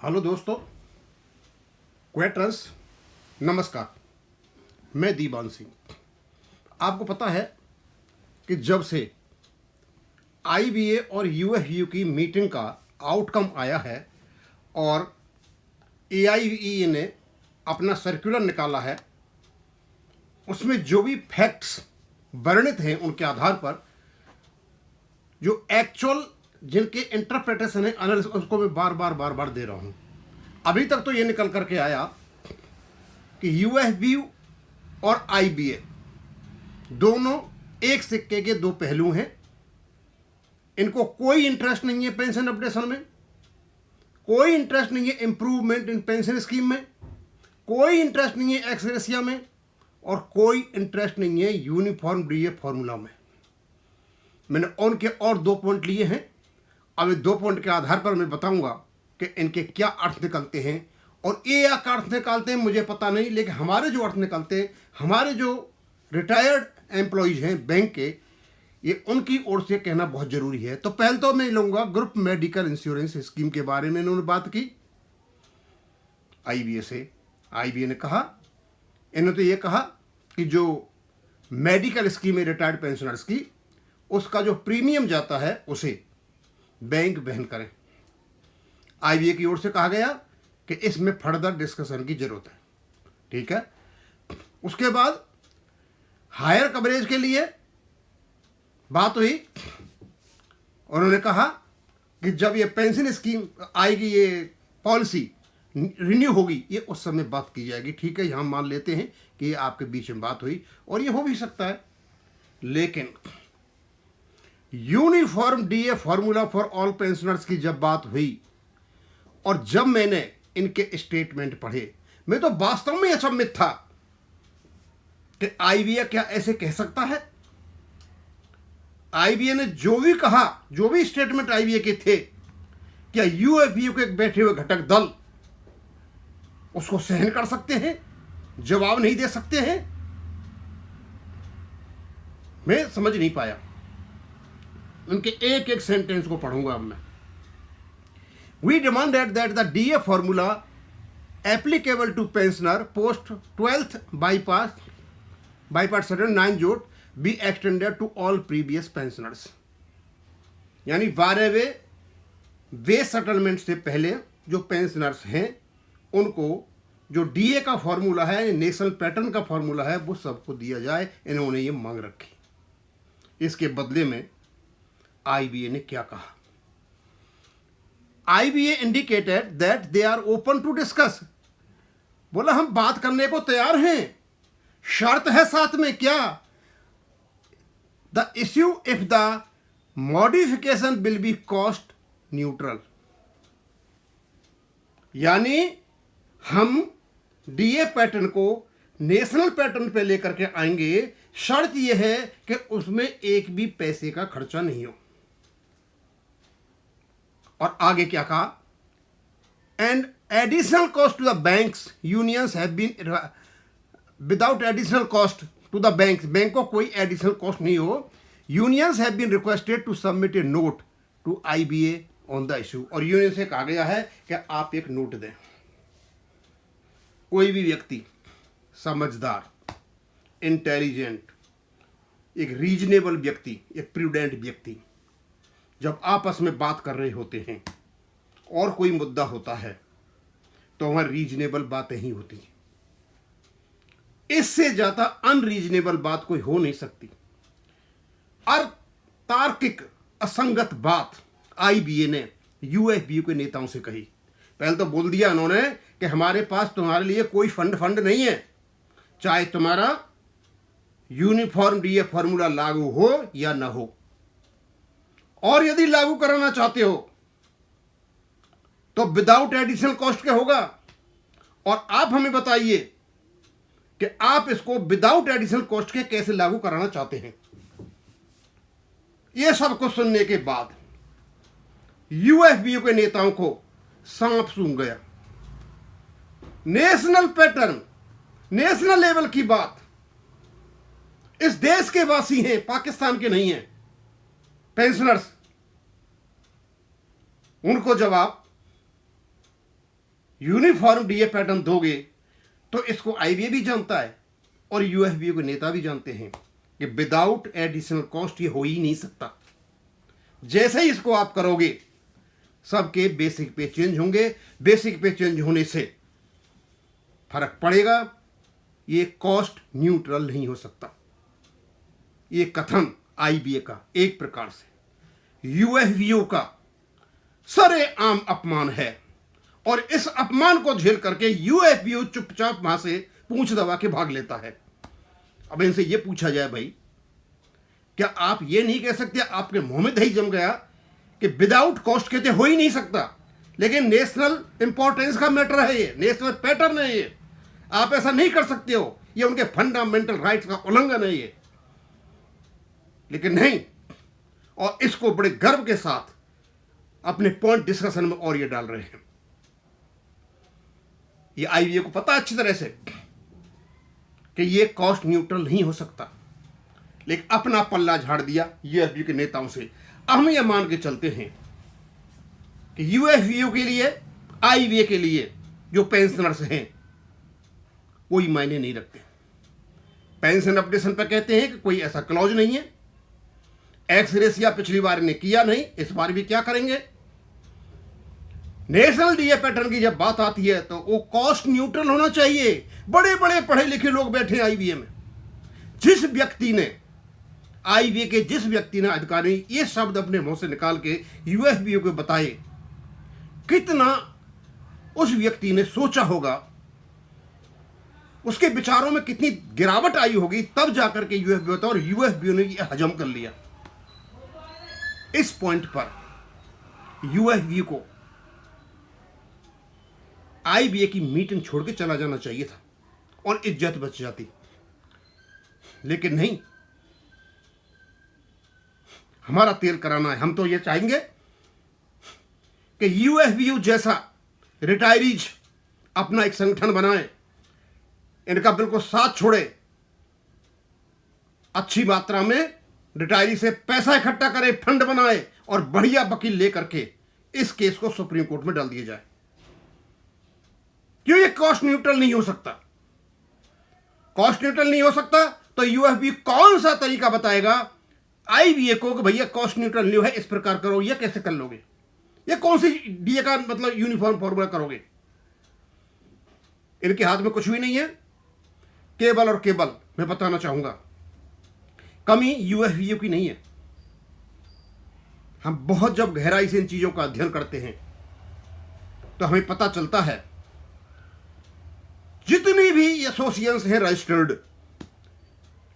Hello दोस्तों, क्वेटर्स, नमस्कार। मैं दीवान सिंह। आपको पता है कि जब से आईबीए और यूएफयू की मीटिंग का आउटकम आया है और एआईईई ने अपना सर्कुलर निकाला है, उसमें जो भी फैक्ट्स वर्णित हैं उनके आधार पर जो एक्चुअल जिनके इंटरप्रिटेशन है एनालिसिस, उसको मैं बार बार दे रहा हूं। अभी तक तो ये निकल करके आया कि यूएफबी और आईबीए दोनों एक सिक्के के दो पहलू हैं। इनको कोई इंटरेस्ट नहीं है पेंशन अपडेशन में, कोई इंटरेस्ट नहीं है इंप्रूवमेंट इन पेंशन स्कीम में, कोई इंटरेस्ट नहीं है एक्सग्रेसिया में, और कोई इंटरेस्ट नहीं है यूनिफॉर्म डीए फॉर्मूला में। मैंने उनके और 2 पॉइंट लिए हैं। अब ये 2 पॉइंट के आधार पर मैं बताऊंगा कि इनके क्या अर्थ निकलते हैं, और ये या क्या अर्थ निकालते हैं मुझे पता नहीं, लेकिन हमारे जो अर्थ निकलते हैं, हमारे जो रिटायर्ड एम्प्लॉयज हैं बैंक के, ये उनकी ओर से कहना बहुत जरूरी है। तो पहले तो मैं लूंगा ग्रुप मेडिकल इंश्योरेंस स्कीम के बारे में इन्होंने बात की आईबीए से। आईबीए ने कहा, इन्होंने तो ये कहा कि जो मेडिकल स्कीम है रिटायर्ड पेंशनर्स की, उसका जो प्रीमियम जाता है उसे बैंक वहन करें। आईबीए की ओर से कहा गया कि इसमें फर्दर डिस्कशन की जरूरत है। ठीक है। उसके बाद हायर कवरेज के लिए बात हुई। उन्होंने कहा कि जब ये पेंशन स्कीम आएगी, ये पॉलिसी रिन्यू होगी, ये उस समय बात की जाएगी। ठीक है, यहां मान लेते हैं कि ये आपके बीच में बात हुई, और ये हो भी सकता है। लेकिन uniform DA formula for all pensioners की जब बात हुई और जब मैंने इनके स्टेटमेंट पढ़े, मैं तो वास्तव में अचंभित था कि आईबीए क्या ऐसे कह सकता है। आईबीए ने जो भी कहा, जो भी स्टेटमेंट आईबीए के थे, क्या यूएफयू के बैठे हुए घटक दल उसको सहन कर सकते हैं, जवाब नहीं दे सकते हैं? मैं समझ नहीं पाया। उनके एक एक सेंटेंस को पढ़ूंगा अब मैं। We demanded that the DA formula applicable to pensioner post 12th bipartite settlement 9 जोट be extended to all previous pensioners. यानी 12वें वे सेटलमेंट से पहले जो पेंशनर्स हैं उनको जो डीए का फॉर्मूला है, नेशनल पैटर्न का फॉर्मूला है, वो सबको दिया जाए। इन्होंने ये मांग रखी। इसके बदले में आईबीए ने क्या कहा? IBA indicated that they are open to discuss. बोला हम बात करने को तैयार हैं, शर्त है साथ में। क्या? The issue if the modification will be cost neutral. यानी हम डीए पैटर्न को नेशनल पैटर्न पे लेकर के आएंगे, शर्त यह है कि उसमें एक भी पैसे का खर्चा नहीं हो। और आगे क्या कहा? And additional cost to the banks unions have been without additional cost to the banks. Bank को कोई एडिशनल कॉस्ट नहीं हो। Unions have been requested to submit a note to IBA on the issue. और union से कहा गया है कि आप एक नोट दें। कोई भी व्यक्ति समझदार, इंटेलिजेंट, एक रीजनेबल व्यक्ति, एक प्रूडेंट व्यक्ति, जब आपस में बात कर रहे होते हैं और कोई मुद्दा होता है तो वहां रीजनेबल बातें ही होती हैं। इससे ज्यादा अनरीजनेबल बात कोई हो नहीं सकती। और तार्किक असंगत बात आईबीए ने यूएफबीयू के नेताओं से कही। पहले तो बोल दिया उन्होंने कि हमारे पास तुम्हारे लिए कोई फंड नहीं है, चाहे तुम्हारा यूनिफॉर्म डीए फॉर्मूला लागू हो या ना हो। और यदि लागू कराना चाहते हो तो विदाउट एडिशनल कॉस्ट क्या होगा, और आप हमें बताइए कि आप इसको विदाउट एडिशनल कॉस्ट के कैसे लागू कराना चाहते हैं। यह सब कुछ सुनने के बाद यूएफबीयू के नेताओं को सांप सूंघ गया। नेशनल पैटर्न, नेशनल लेवल की बात, इस देश के वासी हैं, पाकिस्तान के नहीं हैं पेंशनर्स। उनको जवाब यूनिफॉर्म डीए पैटर्न दोगे तो इसको आईबीए भी जानता है और यूएफबीओ के नेता भी जानते हैं कि विदाउट एडिशनल कॉस्ट ये हो ही नहीं सकता। जैसे ही इसको आप करोगे सबके बेसिक पे चेंज होंगे, बेसिक पे चेंज होने से फर्क पड़ेगा। ये कॉस्ट न्यूट्रल नहीं हो सकता। ये कथन आईबीए का एक प्रकार से यूएफबीओ का सरेआम अपमान है और इस अपमान को झेल करके यूएफबीओ चुपचाप वहां से पूंछ दबा के भाग लेता है। अब इनसे यह पूछा जाए, भाई क्या आप ये नहीं कह सकते, आपके मुंह में दही जम गया कि विदाउट कॉस्ट कहते हो ही नहीं सकता, लेकिन नेशनल इंपॉर्टेंस का मैटर है, ये नेशनल पैटर्न है, ये आप ऐसा नहीं कर सकते हो, ये उनके फंडामेंटल राइट्स का उल्लंघन है ये। लेकिन नहीं, और इसको बड़े गर्व के साथ अपने पॉइंट डिस्कशन में और ये डाल रहे हैं। ये आईबीए को पता अच्छी तरह से कि ये कॉस्ट न्यूट्रल नहीं हो सकता, लेकिन अपना पल्ला झाड़ दिया यूएफबीओ के नेताओं से। हम ये मान के चलते हैं कि यूएफबीओ के लिए, आईबीए के लिए जो पेंशनर्स हैं कोई मायने नहीं रखते। पेंशन अपडेशन पर कहते हैं कि कोई ऐसा क्लॉज नहीं है, एक्स रेशिया पिछली बार ने किया नहीं, इस बार भी क्या करेंगे। नेशनल डीए पैटर्न की जब बात आती है तो वो कॉस्ट न्यूट्रल होना चाहिए। बड़े बड़े पढ़े लिखे लोग बैठे हैं आईबीए में। जिस व्यक्ति ने आईबीए के जिस व्यक्ति ने अधिकारी ये शब्द अपने मुंह से निकाल के यूएफबीओ को बताए, कितना उस व्यक्ति ने सोचा होगा, उसके विचारों में कितनी गिरावट आई होगी, तब जाकर के यूएफबीओ था और यूएफबीओ ने ये हजम कर लिया। इस पॉइंट पर यूएफबीओ को आईबीए की मीटिंग छोड़ के चला जाना चाहिए था और इज्जत बच जाती, लेकिन नहीं। हमारा तेल कराना है। हम तो ये चाहेंगे कि यूएफबीओ जैसा रिटायरीज अपना एक संगठन बनाए, इनका बिल्कुल साथ छोड़े, अच्छी मात्रा में रिटायरी से पैसा इकट्ठा करे, फंड बनाए और बढ़िया वकील लेकर के इस केस को सुप्रीम कोर्ट में डाल दिया जाए। क्यों ये कॉस्ट न्यूट्रल नहीं हो सकता? कॉस्ट न्यूट्रल नहीं हो सकता तो यूएफबीओ कौन सा तरीका बताएगा आईबीए को कि भैया कॉस्ट न्यूट्रल नहीं है, इस प्रकार करो। ये कैसे कर लोगे? ये कौन सी डीए का मतलब यूनिफॉर्म फॉर्मूला करोगे? इनके हाथ में कुछ भी नहीं है, केवल और केवल मैं बताना चाहूंगा कमी यूएफबीओ की नहीं है। हम बहुत जब गहराई से इन चीजों का अध्ययन करते हैं तो हमें पता चलता है जितनी भी एसोसिएशंस हैं रजिस्टर्ड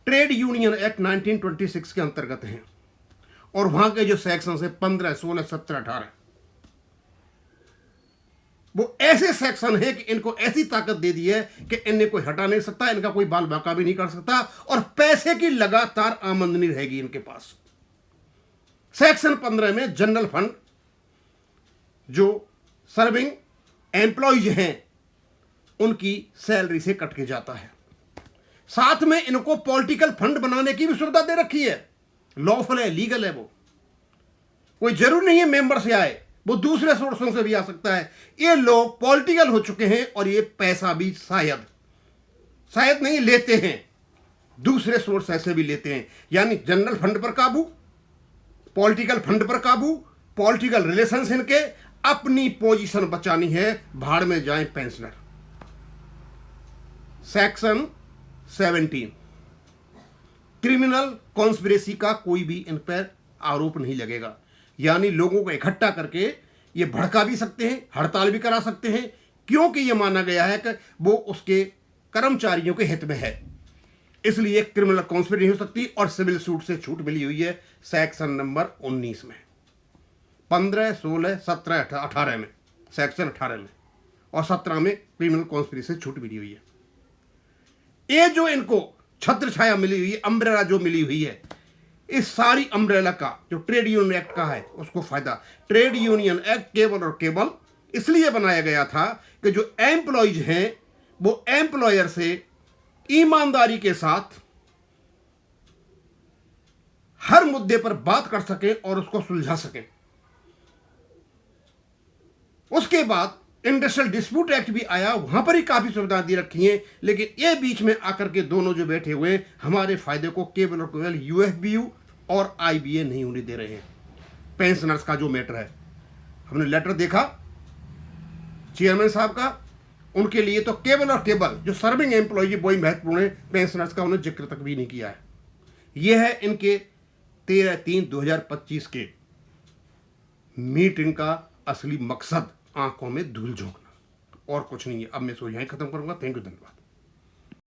ट्रेड यूनियन एक्ट 1926 के अंतर्गत हैं और वहां के जो सेक्शन है 15, 16, 17, 18 वो ऐसे सेक्शन है कि इनको ऐसी ताकत दे दी है कि इन्हें कोई हटा नहीं सकता, इनका कोई बाल बांका भी नहीं कर सकता और पैसे की लगातार आमदनी रहेगी इनके पास। सेक्शन 15 में जनरल फंड जो सर्विंग एम्प्लॉयज हैं उनकी सैलरी से कट के जाता है। साथ में इनको पॉलिटिकल फंड बनाने की भी सुविधा दे रखी है, लॉफुल है, लीगल है। वो कोई जरूर नहीं है मेंबर से आए, वो दूसरे सोर्सों से भी आ सकता है। ये लोग पॉलिटिकल हो चुके हैं और ये पैसा भी शायद नहीं लेते हैं, दूसरे सोर्स ऐसे भी लेते हैं। यानी जनरल फंड पर काबू, पॉलिटिकल फंड पर काबू, पॉलिटिकल रिलेशंस इनके, अपनी पोजीशन बचानी है, भाड़ में जाएं पेंशनर। सेक्शन 17 क्रिमिनल कॉन्स्पिरेसी का कोई भी इन पर आरोप नहीं लगेगा। यानी लोगों को इकट्ठा करके ये भड़का भी सकते हैं, हड़ताल भी करा सकते हैं, क्योंकि ये माना गया है कि वो उसके कर्मचारियों के हित में है, इसलिए क्रिमिनल कॉन्स्पिरेसी हो सकती और सिविल सूट से छूट मिली हुई है सेक्शन नंबर 19 में, 15, 16, 17, 18 में, सेक्शन 18 में और 17 में क्रिमिनल कॉन्स्पिरेसी से छूट मिली हुई है। ये जो इनको छत्र छाया मिली हुई है, अम्ब्रेला जो मिली हुई है, इस सारी अम्ब्रेला का जो ट्रेड यूनियन एक्ट का है उसको फायदा। ट्रेड यूनियन एक्ट केवल और केवल इसलिए बनाया गया था कि जो एम्प्लॉयज हैं वो एम्प्लॉयर से ईमानदारी के साथ हर मुद्दे पर बात कर सके और उसको सुलझा सके। उसके बाद इंडस्ट्रियल डिस्प्यूट एक्ट भी आया, वहां पर ही काफी सुविधाएं दी रखी हैं, लेकिन ये बीच में आकर के दोनों जो बैठे हुए हैं हमारे फायदे को केवल और केवल यूएफबीयू और आईबीए नहीं होने दे रहे हैं। पेंशनर्स का जो मैटर है, हमने लेटर देखा चेयरमैन साहब का, उनके लिए तो केवल और केवल जो सर्विंग एम्प्लॉय वही महत्वपूर्ण है, पेंशनर्स का उन्होंने जिक्र तक भी नहीं किया है। यह है इनके 13/3/2025 के मीटिंग का असली मकसद, आंखों में धूल झोंकना, और कुछ नहीं है। अब मैं सो यहीं खत्म करूंगा। थैंक यू, धन्यवाद।